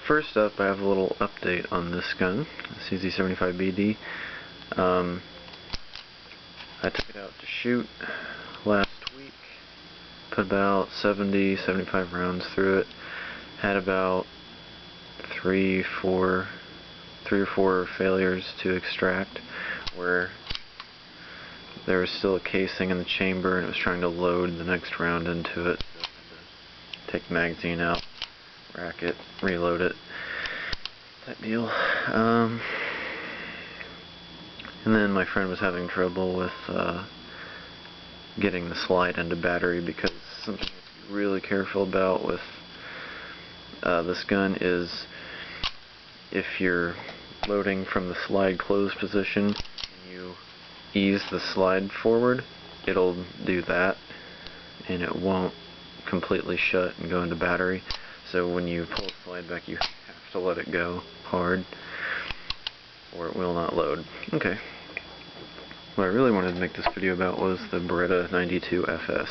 First up, I have a little update on this gun, CZ-75 BD. I took it out to shoot last week, put about 75 rounds through it, had about three or four failures to extract, where there was still a casing in the chamber and it was trying to load the next round into it. So I had to take the magazine out, rack it, reload it, type deal. And then my friend was having trouble with getting the slide into battery, because something you have to be really careful about with this gun is if you're loading from the slide closed position and you ease the slide forward, it'll do that and it won't completely shut and go into battery. So when you pull the slide back, you have to let it go hard or it will not load. Okay. What I really wanted to make this video about was the Beretta 92 FS.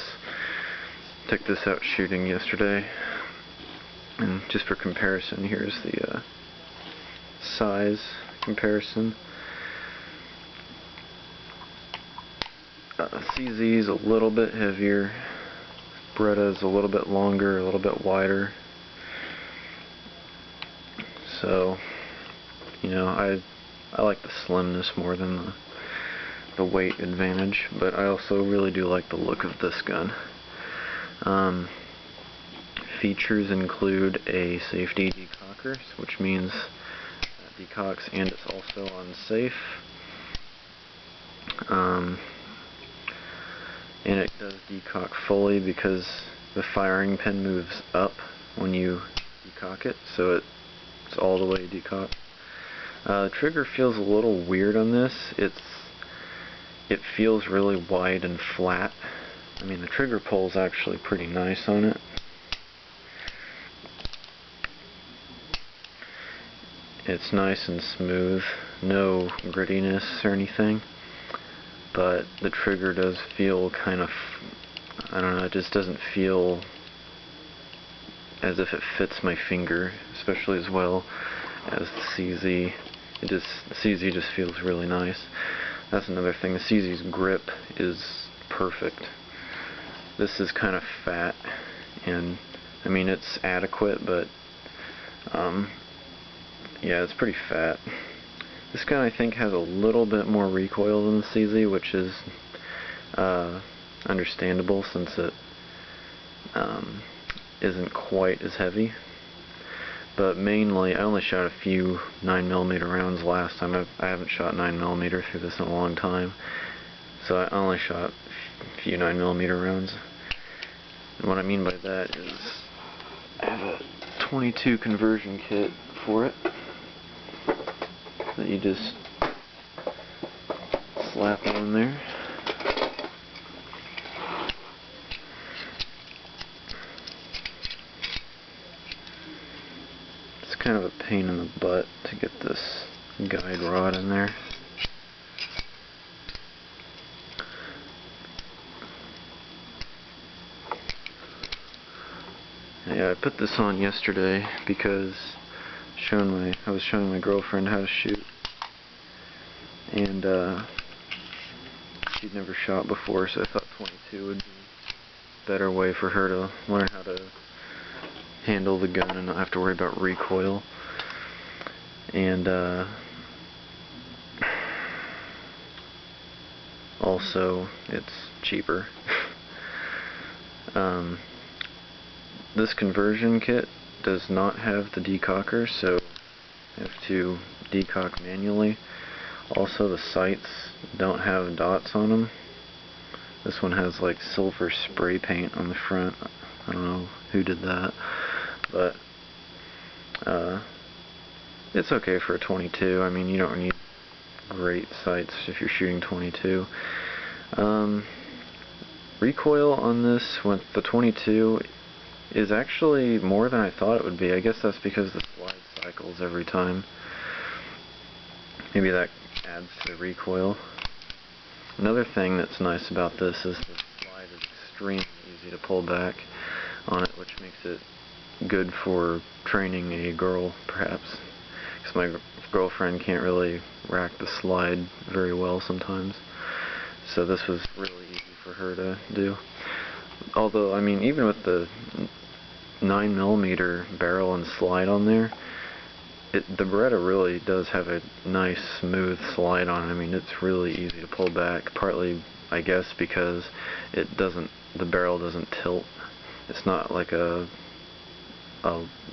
Took this out shooting yesterday, and just for comparison, here's the size comparison. CZ is a little bit heavier, Beretta is a little bit longer, a little bit wider. So, you know, I like the slimness more than the weight advantage, but I also really do like the look of this gun. Features include a safety decocker, which means it decocks and it's also unsafe. And it does decock fully because the firing pin moves up when you decock it, so it's all the way decocked. The trigger feels a little weird on this. It feels really wide and flat. I mean, the trigger pull is actually pretty nice on it. It's nice and smooth, no grittiness or anything, but the trigger does feel kind of, I don't know, it just doesn't feel as if it fits my finger, especially as well as the CZ. The CZ just feels really nice. That's another thing, the CZ's grip is perfect. This is kind of fat, and I mean it's adequate, but yeah, it's pretty fat. This gun I think has a little bit more recoil than the CZ, which is understandable since it isn't quite as heavy. But mainly, I only shot a few 9mm rounds last time. I haven't shot 9mm through this in a long time, so I only shot a few 9mm rounds. And what I mean by that is I have a 22 conversion kit for it that you just slap on there. It's kind of a pain in the butt to get this guide rod in there. Yeah, I put this on yesterday because I was showing my girlfriend how to shoot, and she'd never shot before, so I thought 22 would be a better way for her to learn how to handle the gun and not have to worry about recoil. And also it's cheaper. This conversion kit does not have the decocker, so I have to decock manually. Also, the sights don't have dots on them. This one has like silver spray paint on the front. I don't know who did that, but it's okay for a 22. I mean, you don't need great sights if you're shooting 22. Recoil on this with the 22 is actually more than I thought it would be. I guess that's because the slide cycles every time. Maybe that adds to the recoil. Another thing that's nice about this is the slide is extremely easy to pull back on it, which makes it good for training a girl, perhaps, because my girlfriend can't really rack the slide very well sometimes. So this was really easy for her to do. Although, I mean, even with the 9mm barrel and slide on there, the Beretta really does have a nice smooth slide on it. I mean, it's really easy to pull back, partly I guess because the barrel doesn't tilt. It's not like a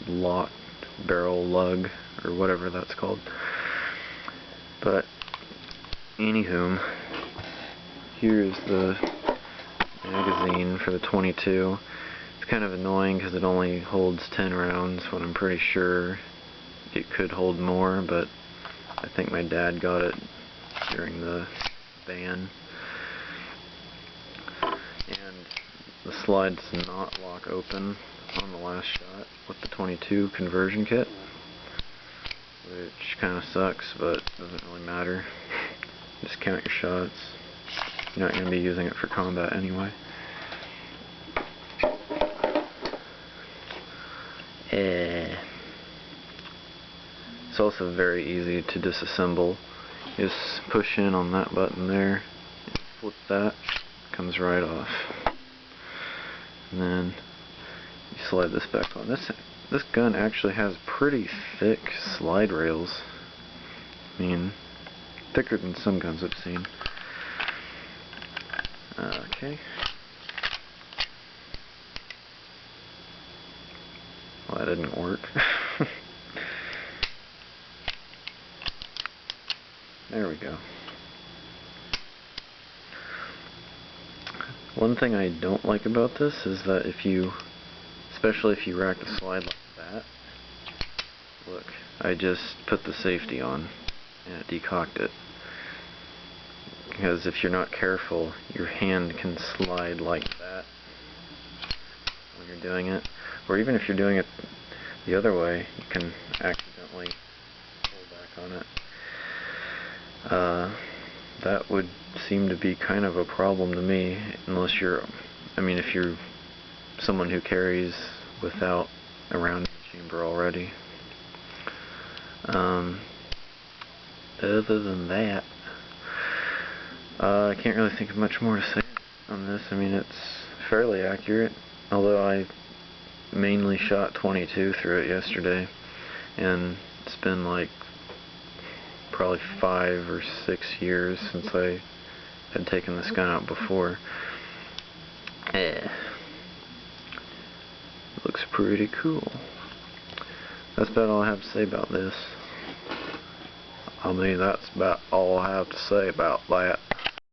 locked barrel lug or whatever that's called. But anywho, here's the magazine for the 22. It's kind of annoying because it only holds 10 rounds when I'm pretty sure it could hold more, but I think my dad got it during the ban. And the slide does not lock open on the last shot with the 22 conversion kit, which kind of sucks, but doesn't really matter. Just count your shots. You're not going to be using it for combat anyway. It's also very easy to disassemble. You just push in on that button there, flip that, comes right off. And then you slide this back on. This gun actually has pretty thick slide rails. I mean, thicker than some guns I've seen. Okay. Well, that didn't work. There we go. One thing I don't like about this is that especially if you rack the slide like that, look, I just put the safety on and it decocked it. Because if you're not careful, your hand can slide like that when you're doing it. Or even if you're doing it the other way, you can accidentally pull back on it. That would seem to be kind of a problem to me, unless if you're someone who carries without a rounding chamber already. Other than that, I can't really think of much more to say on this. I mean, it's fairly accurate, although I mainly shot 22 through it yesterday, and it's been like probably 5 or 6 years since I had taken this gun out before. It looks pretty cool. That's about all I have to say about this. I mean, that's about all I have to say about that.